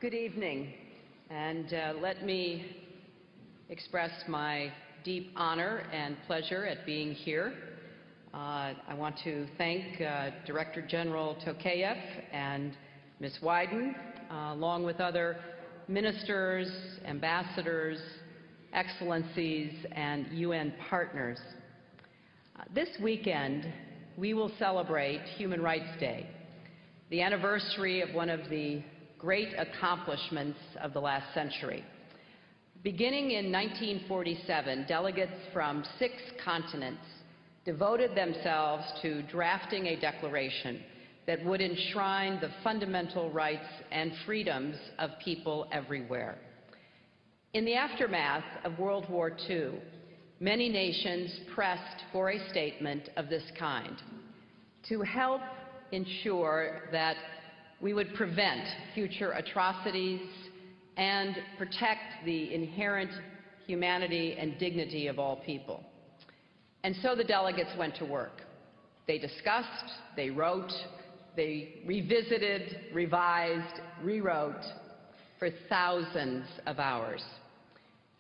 Good evening, and let me express my deep honor and pleasure at being here. I want to thank Director General Tokayev and Ms. Wyden, along with other ministers, ambassadors, excellencies, and UN partners. This weekend, we will celebrate Human Rights Day, the anniversary of one of the great accomplishments of the last century. Beginning in 1947, delegates from 6 continents devoted themselves to drafting a declaration that would enshrine the fundamental rights and freedoms of people everywhere. In the aftermath of World War II, many nations pressed for a statement of this kind to help ensure that we would prevent future atrocities and protect the inherent humanity and dignity of all people. And so the delegates went to work. They discussed, they wrote, they revisited, revised, rewrote for thousands of hours.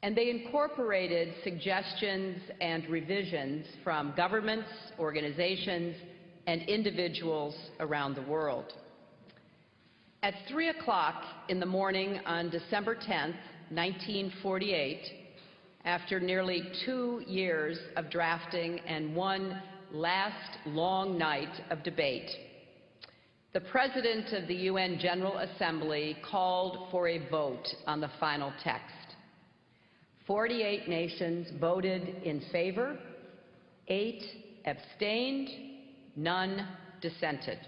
And they incorporated suggestions and revisions from governments, organizations, and individuals around the world. At 3 o'clock in the morning on December 10th, 1948, after nearly 2 years of drafting and one last long night of debate, the President of the UN General Assembly called for a vote on the final text. 48 nations voted in favor, 8 abstained, none dissented,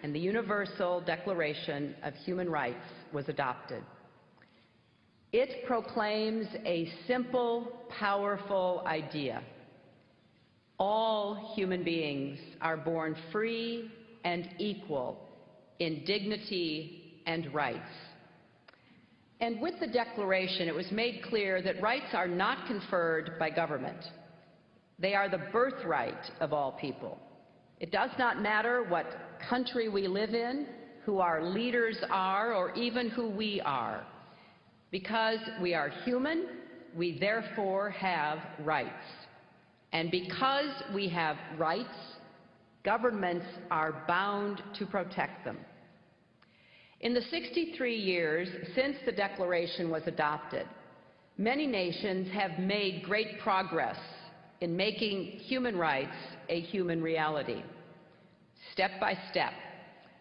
and the Universal Declaration of Human Rights was adopted. It proclaims a simple, powerful idea. All human beings are born free and equal in dignity and rights. And with the Declaration, it was made clear that rights are not conferred by government. They are the birthright of all people. It does not matter what country we live in, who our leaders are, or even who we are. Because we are human, we therefore have rights. And because we have rights, governments are bound to protect them. In the 63 years since the Declaration was adopted, many nations have made great progress in making human rights a human reality. Step by step,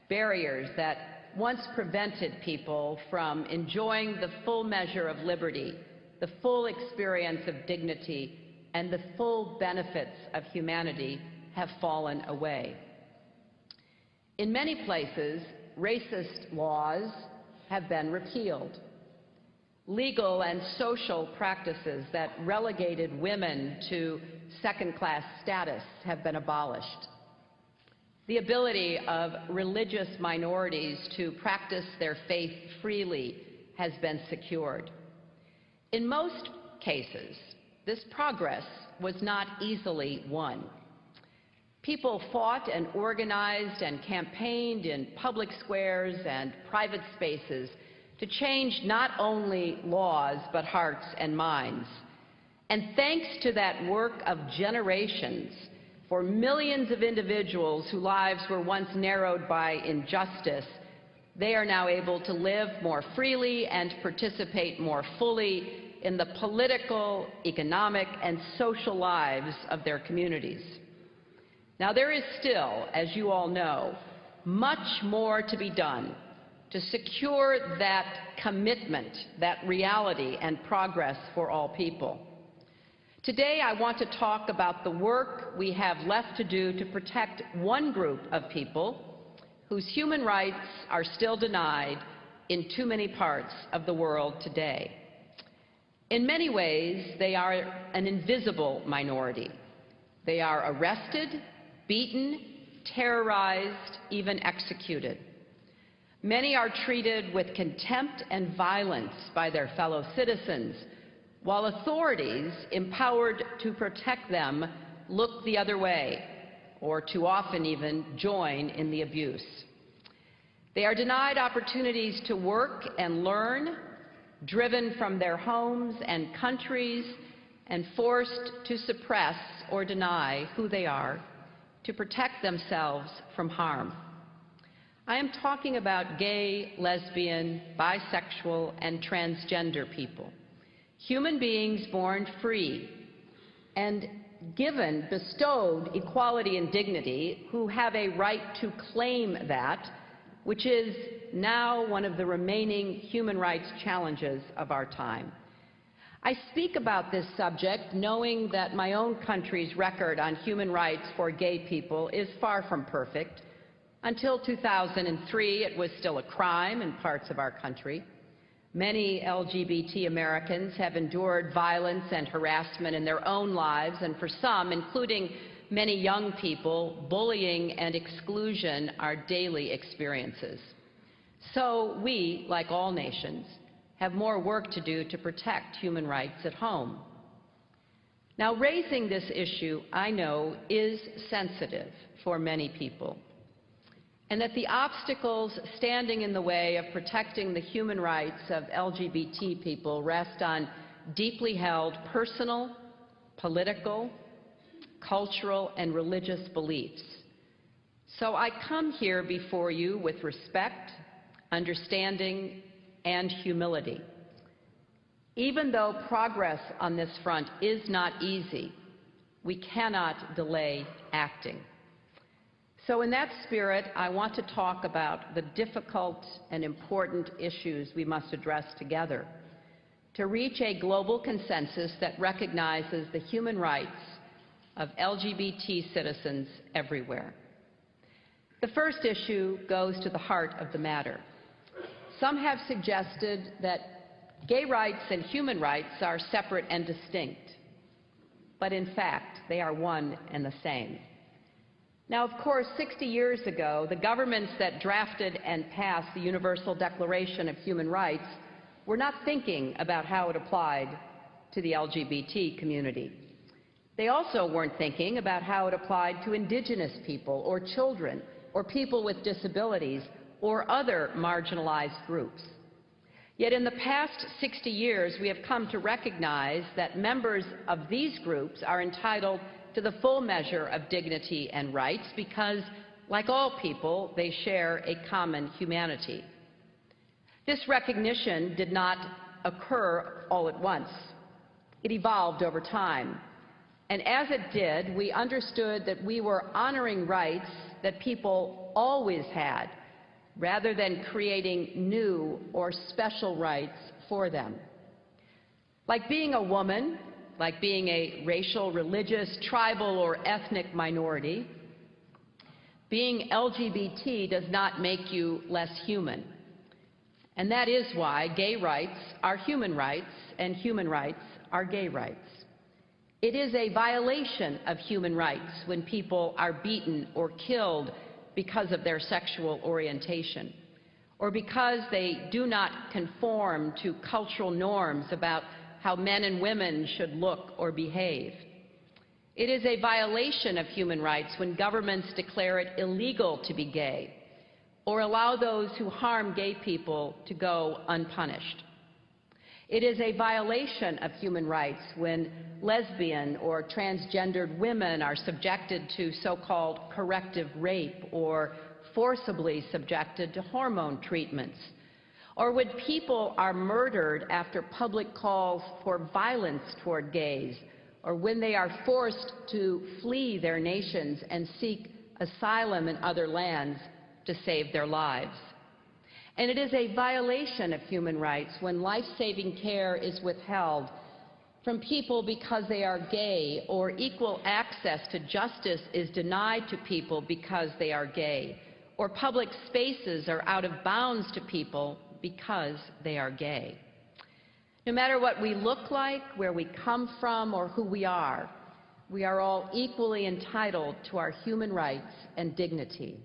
barriers that once prevented people from enjoying the full measure of liberty, the full experience of dignity, and the full benefits of humanity have fallen away. In many places, racist laws have been repealed. Legal and social practices that relegated women to second-class status have been abolished. The ability of religious minorities to practice their faith freely has been secured. In most cases, this progress was not easily won. People fought and organized and campaigned in public squares and private spaces to change not only laws but hearts and minds. And thanks to that work of generations, for millions of individuals whose lives were once narrowed by injustice, they are now able to live more freely and participate more fully in the political, economic, and social lives of their communities. Now, there is still, as you all know, much more to be done to secure that commitment, that reality and progress for all people. Today, I want to talk about the work we have left to do to protect one group of people whose human rights are still denied in too many parts of the world today. In many ways, they are an invisible minority. They are arrested, beaten, terrorized, even executed. Many are treated with contempt and violence by their fellow citizens, while authorities empowered to protect them look the other way, or too often even join in the abuse. They are denied opportunities to work and learn, driven from their homes and countries, and forced to suppress or deny who they are to protect themselves from harm. I am talking about gay, lesbian, bisexual, and transgender people, human beings born free and given, bestowed equality and dignity, who have a right to claim that, which is now one of the remaining human rights challenges of our time. I speak about this subject knowing that my own country's record on human rights for gay people is far from perfect. Until 2003, it was still a crime in parts of our country. Many LGBT Americans have endured violence and harassment in their own lives, and for some, including many young people, bullying and exclusion are daily experiences. So we, like all nations, have more work to do to protect human rights at home. Now, raising this issue, I know, is sensitive for many people, and that the obstacles standing in the way of protecting the human rights of LGBT people rest on deeply held personal, political, cultural, and religious beliefs. So I come here before you with respect, understanding, and humility. Even though progress on this front is not easy, we cannot delay acting. So in that spirit, I want to talk about the difficult and important issues we must address together to reach a global consensus that recognizes the human rights of LGBT citizens everywhere. The first issue goes to the heart of the matter. Some have suggested that gay rights and human rights are separate and distinct, but in fact, they are one and the same. Now, of course, 60 years ago, the governments that drafted and passed the Universal Declaration of Human Rights were not thinking about how it applied to the LGBT community. They also weren't thinking about how it applied to indigenous people or children or people with disabilities or other marginalized groups. Yet in the past 60 years, we have come to recognize that members of these groups are entitled to the full measure of dignity and rights because, like all people, they share a common humanity. This recognition did not occur all at once. It evolved over time. And as it did, we understood that we were honoring rights that people always had, rather than creating new or special rights for them. Like being a woman, like being a racial, religious, tribal, or ethnic minority, being LGBT does not make you less human. And that is why gay rights are human rights and human rights are gay rights. It is a violation of human rights when people are beaten or killed because of their sexual orientation, or because they do not conform to cultural norms about how men and women should look or behave. It is a violation of human rights when governments declare it illegal to be gay, or allow those who harm gay people to go unpunished. It is a violation of human rights when lesbian or transgendered women are subjected to so-called corrective rape or forcibly subjected to hormone treatments, or when people are murdered after public calls for violence toward gays, or when they are forced to flee their nations and seek asylum in other lands to save their lives. And it is a violation of human rights when life-saving care is withheld from people because they are gay, or equal access to justice is denied to people because they are gay, or public spaces are out of bounds to people because they are gay. No matter what we look like, where we come from, or who we are all equally entitled to our human rights and dignity.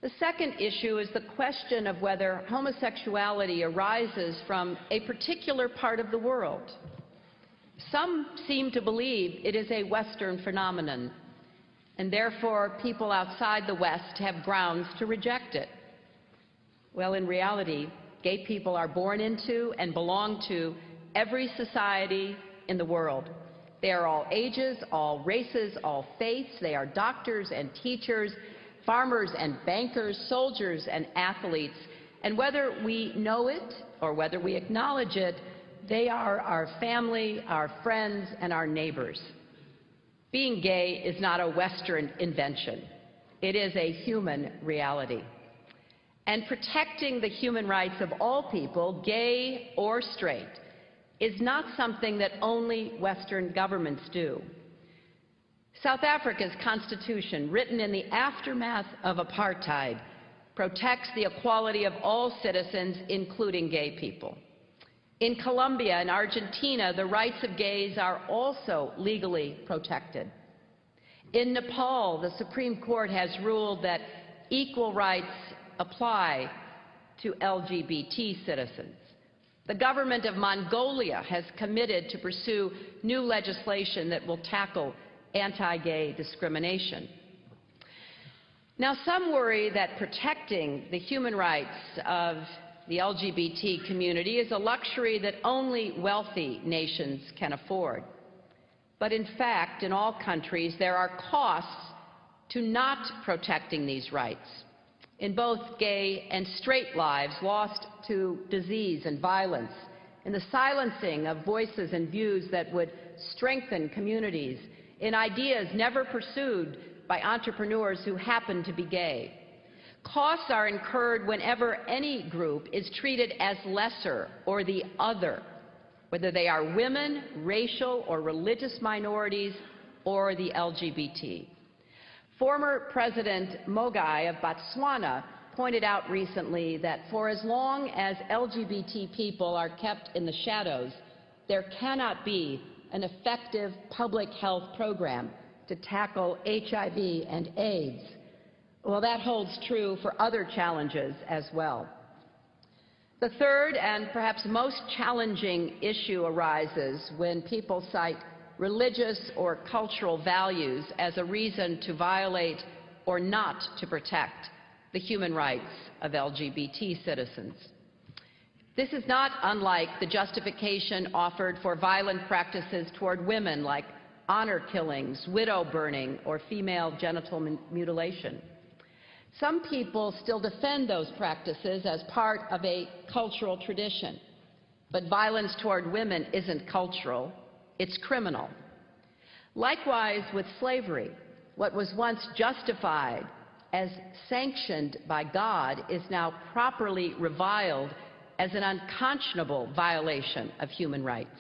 The second issue is the question of whether homosexuality arises from a particular part of the world. Some seem to believe it is a Western phenomenon, and therefore people outside the West have grounds to reject it. Well, in reality, gay people are born into and belong to every society in the world. They are all ages, all races, all faiths. They are doctors and teachers, farmers and bankers, soldiers and athletes. And whether we know it or whether we acknowledge it, they are our family, our friends, and our neighbors. Being gay is not a Western invention. It is a human reality. And protecting the human rights of all people, gay or straight, is not something that only Western governments do. South Africa's constitution, written in the aftermath of apartheid, protects the equality of all citizens, including gay people. In Colombia and Argentina, the rights of gays are also legally protected. In Nepal, the Supreme Court has ruled that equal rights apply to LGBT citizens. The government of Mongolia has committed to pursue new legislation that will tackle anti-gay discrimination. Now, some worry that protecting the human rights of the LGBT community is a luxury that only wealthy nations can afford. But in fact, in all countries, there are costs to not protecting these rights. In both gay and straight lives lost to disease and violence, in the silencing of voices and views that would strengthen communities, in ideas never pursued by entrepreneurs who happen to be gay. Costs are incurred whenever any group is treated as lesser or the other, whether they are women, racial or religious minorities, or the LGBT. Former President Mogai of Botswana pointed out recently that for as long as LGBT people are kept in the shadows, there cannot be an effective public health program to tackle HIV and AIDS. Well, that holds true for other challenges as well. The third and perhaps most challenging issue arises when people cite religious or cultural values as a reason to violate or not to protect the human rights of LGBT citizens. This is not unlike the justification offered for violent practices toward women like honor killings, widow burning, or female genital mutilation. Some people still defend those practices as part of a cultural tradition, but violence toward women isn't cultural, it's criminal. Likewise with slavery, what was once justified as sanctioned by God is now properly reviled as an unconscionable violation of human rights.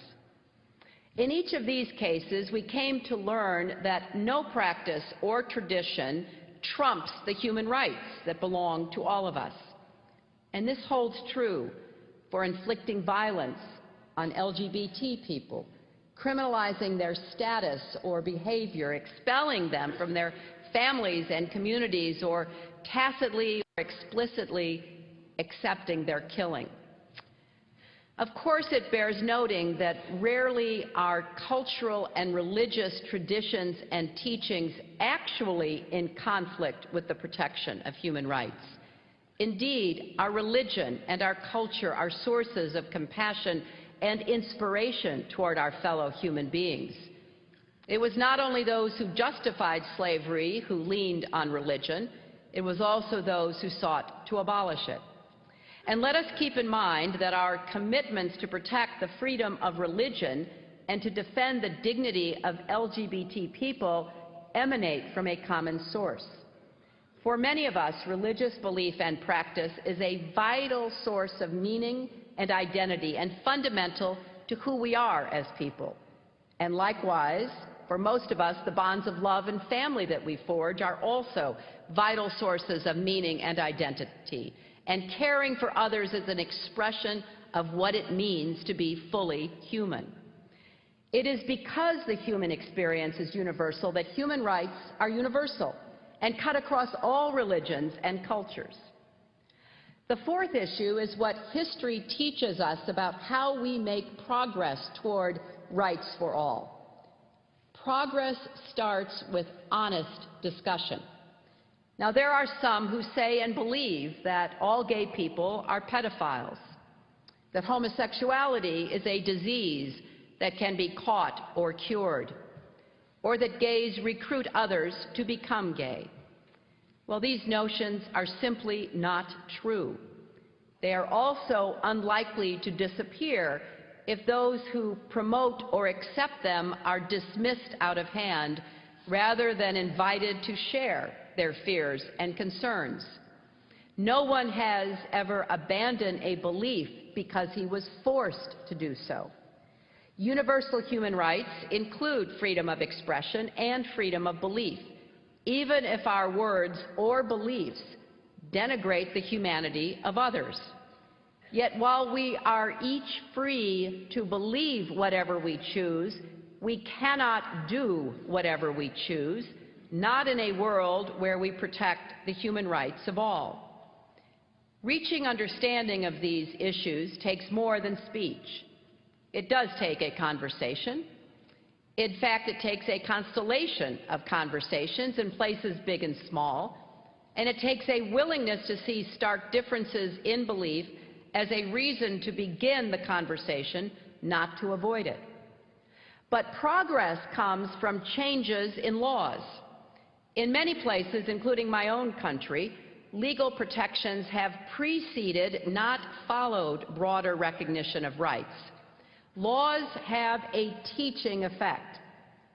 In each of these cases, we came to learn that no practice or tradition trumps the human rights that belong to all of us. And this holds true for inflicting violence on LGBT people, criminalizing their status or behavior, expelling them from their families and communities, or tacitly or explicitly accepting their killing. Of course, it bears noting that rarely are cultural and religious traditions and teachings actually in conflict with the protection of human rights. Indeed, our religion and our culture are sources of compassion and inspiration toward our fellow human beings. It was not only those who justified slavery who leaned on religion, it was also those who sought to abolish it. And let us keep in mind that our commitments to protect the freedom of religion and to defend the dignity of LGBT people emanate from a common source. For many of us, religious belief and practice is a vital source of meaning and identity and fundamental to who we are as people. And likewise, for most of us, the bonds of love and family that we forge are also vital sources of meaning and identity. And caring for others is an expression of what it means to be fully human. It is because the human experience is universal that human rights are universal and cut across all religions and cultures. The fourth issue is what history teaches us about how we make progress toward rights for all. Progress starts with honest discussion. Now, there are some who say and believe that all gay people are pedophiles, that homosexuality is a disease that can be caught or cured, or that gays recruit others to become gay. Well, these notions are simply not true. They are also unlikely to disappear if those who promote or accept them are dismissed out of hand rather than invited to share their fears and concerns. No one has ever abandoned a belief because he was forced to do so. Universal human rights include freedom of expression and freedom of belief, even if our words or beliefs denigrate the humanity of others. Yet while we are each free to believe whatever we choose, we cannot do whatever we choose, not in a world where we protect the human rights of all. Reaching understanding of these issues takes more than speech. It does take a conversation. In fact, it takes a constellation of conversations in places big and small, and it takes a willingness to see stark differences in belief as a reason to begin the conversation, not to avoid it. But progress comes from changes in laws. In many places, including my own country, legal protections have preceded, not followed, broader recognition of rights. Laws have a teaching effect.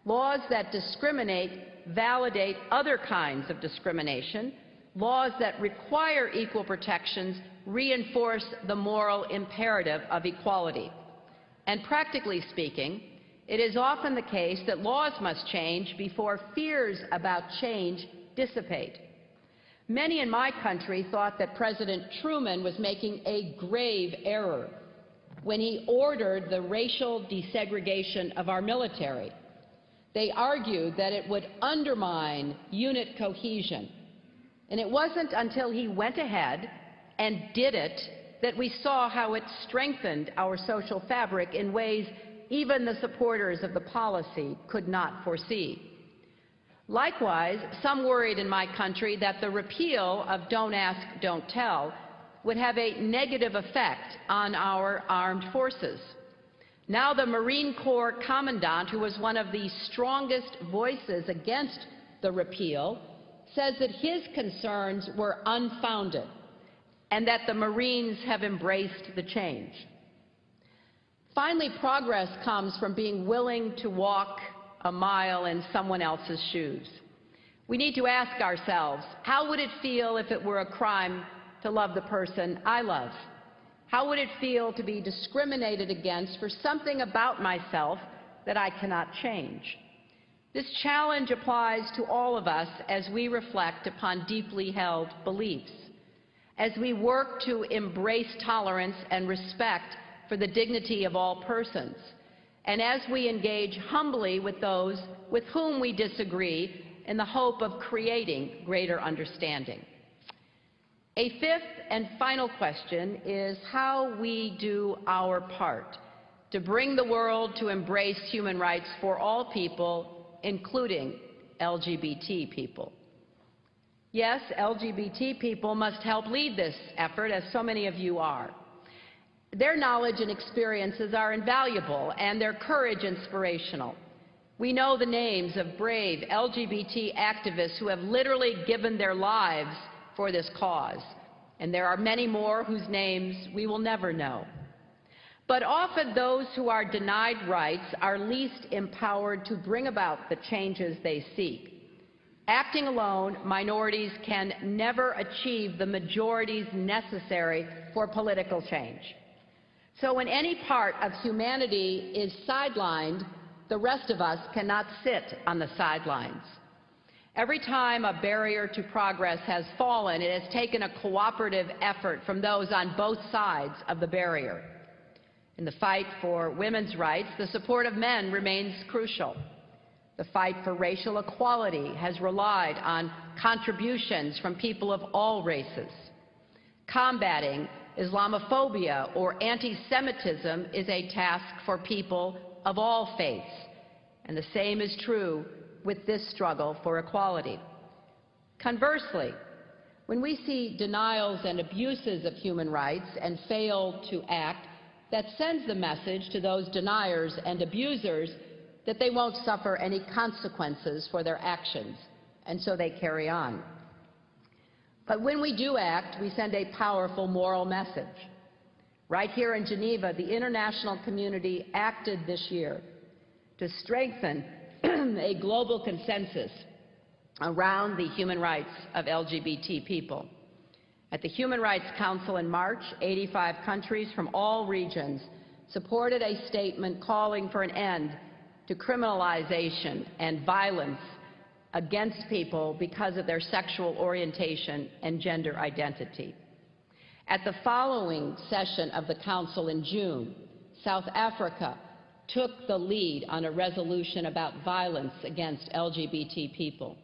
Laws that discriminate validate other kinds of discrimination. Laws that require equal protections reinforce the moral imperative of equality. And practically speaking, it is often the case that laws must change before fears about change dissipate. Many in my country thought that President Truman was making a grave error when he ordered the racial desegregation of our military. They argued that it would undermine unit cohesion. And it wasn't until he went ahead and did it that we saw how it strengthened our social fabric in ways even the supporters of the policy could not foresee. Likewise, some worried in my country that the repeal of Don't Ask, Don't Tell would have a negative effect on our armed forces. Now the Marine Corps Commandant, who was one of the strongest voices against the repeal, says that his concerns were unfounded and that the Marines have embraced the change. Finally, progress comes from being willing to walk a mile in someone else's shoes. We need to ask ourselves, how would it feel if it were a crime to love the person I love? How would it feel to be discriminated against for something about myself that I cannot change? This challenge applies to all of us as we reflect upon deeply held beliefs, as we work to embrace tolerance and respect for the dignity of all persons, and as we engage humbly with those with whom we disagree in the hope of creating greater understanding. A fifth and final question is how we do our part to bring the world to embrace human rights for all people, including LGBT people. Yes, LGBT people must help lead this effort, as so many of you are. Their knowledge and experiences are invaluable, and their courage inspirational. We know the names of brave LGBT activists who have literally given their lives for this cause, and there are many more whose names we will never know. But often those who are denied rights are least empowered to bring about the changes they seek. Acting alone, minorities can never achieve the majorities necessary for political change. So when any part of humanity is sidelined, the rest of us cannot sit on the sidelines. Every time a barrier to progress has fallen, it has taken a cooperative effort from those on both sides of the barrier. In the fight for women's rights, the support of men remains crucial. The fight for racial equality has relied on contributions from people of all races. Combating Islamophobia or anti-Semitism is a task for people of all faiths, and the same is true with this struggle for equality. Conversely, when we see denials and abuses of human rights and fail to act, that sends the message to those deniers and abusers that they won't suffer any consequences for their actions, and so they carry on. But when we do act, we send a powerful moral message. Right here in Geneva, the international community acted this year to strengthen a global consensus around the human rights of LGBT people. At the Human Rights Council in March, 85 countries from all regions supported a statement calling for an end to criminalization and violence against people because of their sexual orientation and gender identity. At the following session of the Council in June, South Africa took the lead on a resolution about violence against LGBT people.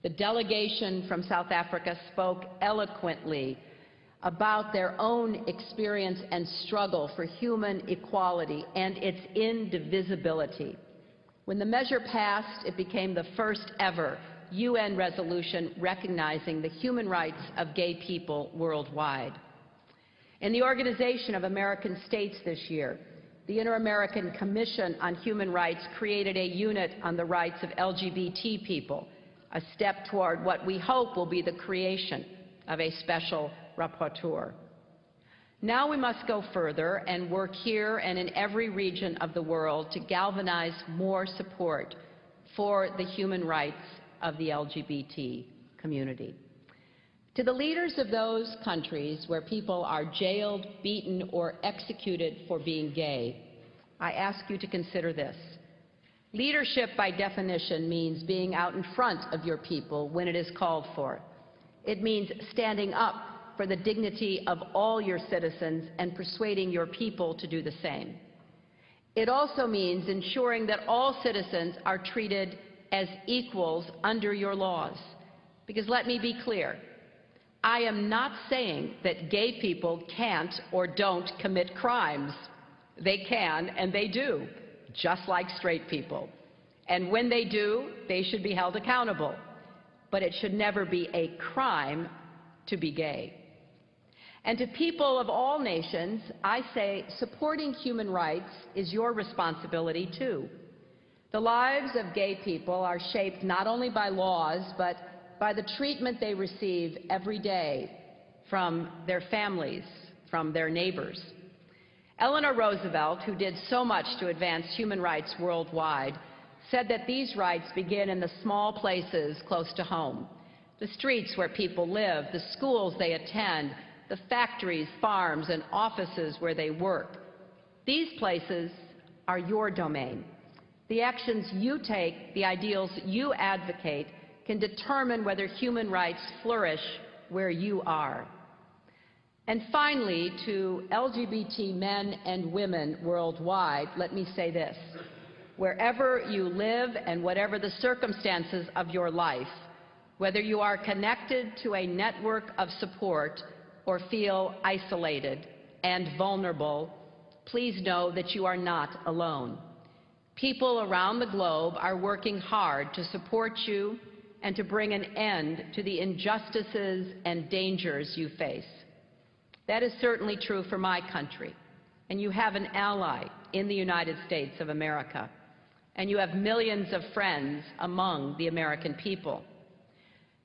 The delegation from South Africa spoke eloquently about their own experience and struggle for human equality and its indivisibility. When the measure passed, it became the first ever UN resolution recognizing the human rights of gay people worldwide. In the Organization of American States this year, the Inter-American Commission on Human Rights created a unit on the rights of LGBT people, a step toward what we hope will be the creation of a special rapporteur. Now we must go further and work here and in every region of the world to galvanize more support for the human rights of the LGBT community. To the leaders of those countries where people are jailed, beaten, or executed for being gay, I ask you to consider this. Leadership, by definition, means being out in front of your people when it is called for. It means standing up for the dignity of all your citizens and persuading your people to do the same. It also means ensuring that all citizens are treated as equals under your laws. Because let me be clear, I am not saying that gay people can't or don't commit crimes. They can and they do, just like straight people. And when they do, they should be held accountable. But it should never be a crime to be gay. And to people of all nations, I say supporting human rights is your responsibility too. The lives of gay people are shaped not only by laws, but by the treatment they receive every day from their families, from their neighbors. Eleanor Roosevelt, who did so much to advance human rights worldwide, said that these rights begin in the small places close to home, the streets where people live, the schools they attend, the factories, farms, and offices where they work. These places are your domain. The actions you take, the ideals you advocate, can determine whether human rights flourish where you are. And finally, to LGBT men and women worldwide, let me say this. Wherever you live and whatever the circumstances of your life, whether you are connected to a network of support or feel isolated and vulnerable, please know that you are not alone. People around the globe are working hard to support you and to bring an end to the injustices and dangers you face. That is certainly true for my country, and you have an ally in the United States of America, and you have millions of friends among the American people.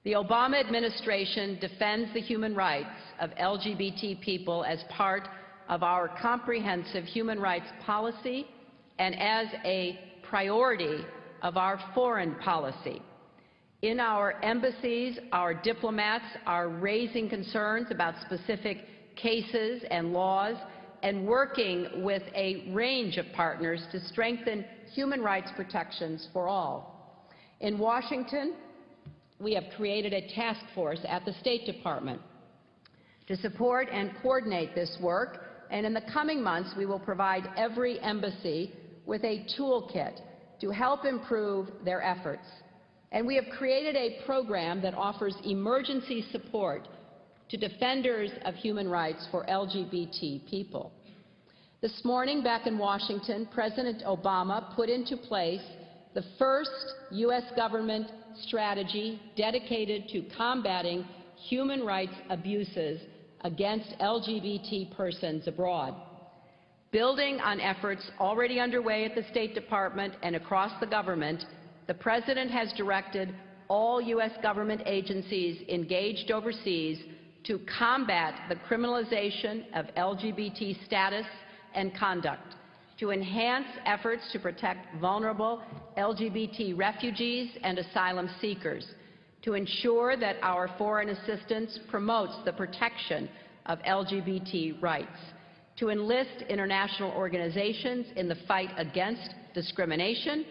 The Obama administration defends the human rights of LGBT people as part of our comprehensive human rights policy and as a priority of our foreign policy. In our embassies, our diplomats are raising concerns about specific cases and laws and working with a range of partners to strengthen human rights protections for all. In Washington, we have created a task force at the State Department to support and coordinate this work, and in the coming months we will provide every embassy with a toolkit to help improve their efforts. And we have created a program that offers emergency support to defenders of human rights for LGBT people. This morning, back in Washington, President Obama put into place the first U.S. government strategy dedicated to combating human rights abuses against LGBT persons abroad. Building on efforts already underway at the State Department and across the government, the President has directed all U.S. government agencies engaged overseas to combat the criminalization of LGBT status and conduct, to enhance efforts to protect vulnerable LGBT refugees and asylum seekers, to ensure that our foreign assistance promotes the protection of LGBT rights, to enlist international organizations in the fight against discrimination,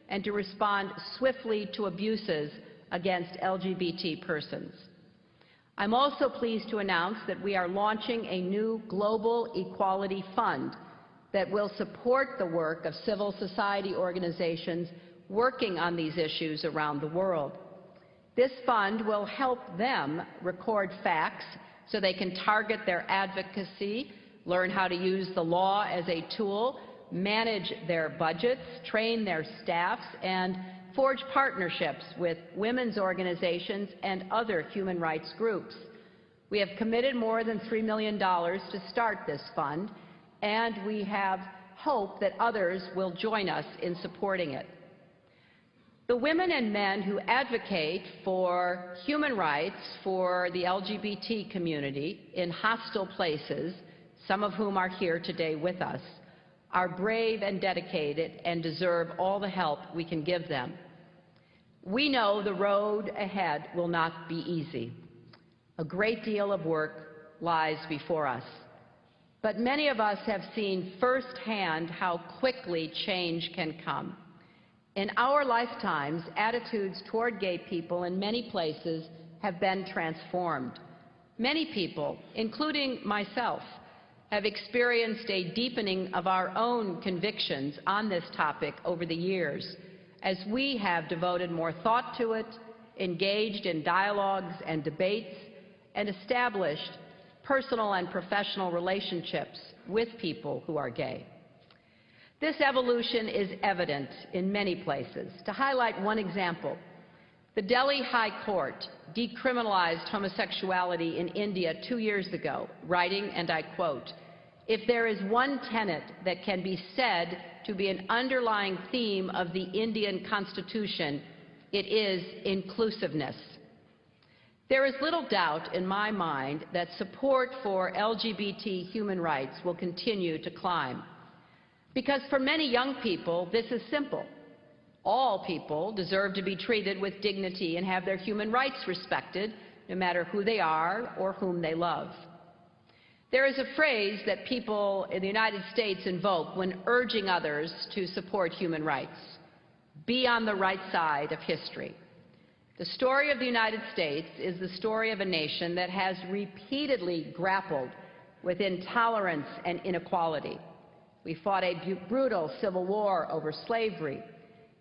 and to respond swiftly to abuses against LGBT persons. I'm also pleased to announce that we are launching a new Global Equality Fund that will support the work of civil society organizations working on these issues around the world. This fund will help them record facts so they can target their advocacy, learn how to use the law as a tool, manage their budgets, train their staffs, and forge partnerships with women's organizations and other human rights groups. We have committed more than $3 million to start this fund, and we have hope that others will join us in supporting it. The women and men who advocate for human rights for the LGBT community in hostile places, some of whom are here today with us, are brave and dedicated and deserve all the help we can give them. We know the road ahead will not be easy. A great deal of work lies before us. But many of us have seen firsthand how quickly change can come. In our lifetimes, attitudes toward gay people in many places have been transformed. Many people, including myself, have experienced a deepening of our own convictions on this topic over the years, as we have devoted more thought to it, engaged in dialogues and debates, and established personal and professional relationships with people who are gay. This evolution is evident in many places. To highlight one example, the Delhi High Court decriminalized homosexuality in India 2 years ago, writing, and I quote, "If there is one tenet that can be said to be an underlying theme of the Indian Constitution, it is inclusiveness." There is little doubt in my mind that support for LGBT human rights will continue to climb. Because for many young people, this is simple. All people deserve to be treated with dignity and have their human rights respected, no matter who they are or whom they love. There is a phrase that people in the United States invoke when urging others to support human rights: be on the right side of history. The story of the United States is the story of a nation that has repeatedly grappled with intolerance and inequality. We fought a brutal civil war over slavery.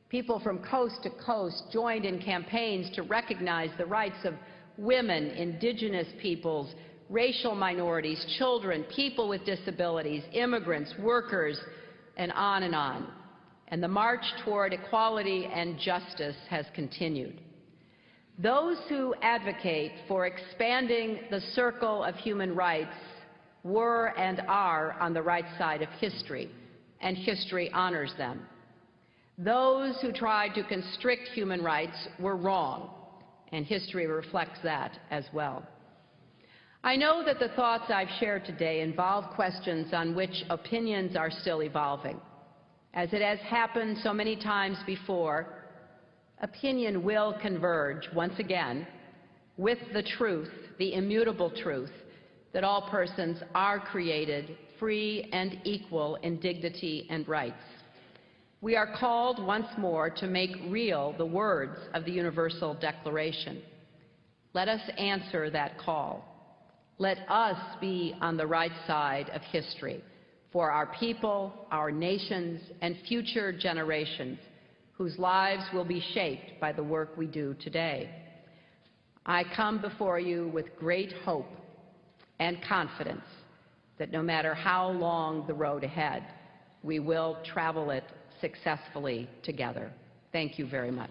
People from coast to coast joined in campaigns to recognize the rights of women, indigenous peoples, racial minorities, children, people with disabilities, immigrants, workers, and on and on. And the march toward equality and justice has continued. Those who advocate for expanding the circle of human rights were and are on the right side of history, and history honors them. Those who tried to constrict human rights were wrong, and history reflects that as well. I know that the thoughts I've shared today involve questions on which opinions are still evolving. As it has happened so many times before, opinion will converge once again with the truth, the immutable truth, that all persons are created free and equal in dignity and rights. We are called once more to make real the words of the Universal Declaration. Let us answer that call. Let us be on the right side of history for our people, our nations, and future generations whose lives will be shaped by the work we do today. I come before you with great hope and confidence that no matter how long the road ahead, we will travel it successfully together. Thank you very much.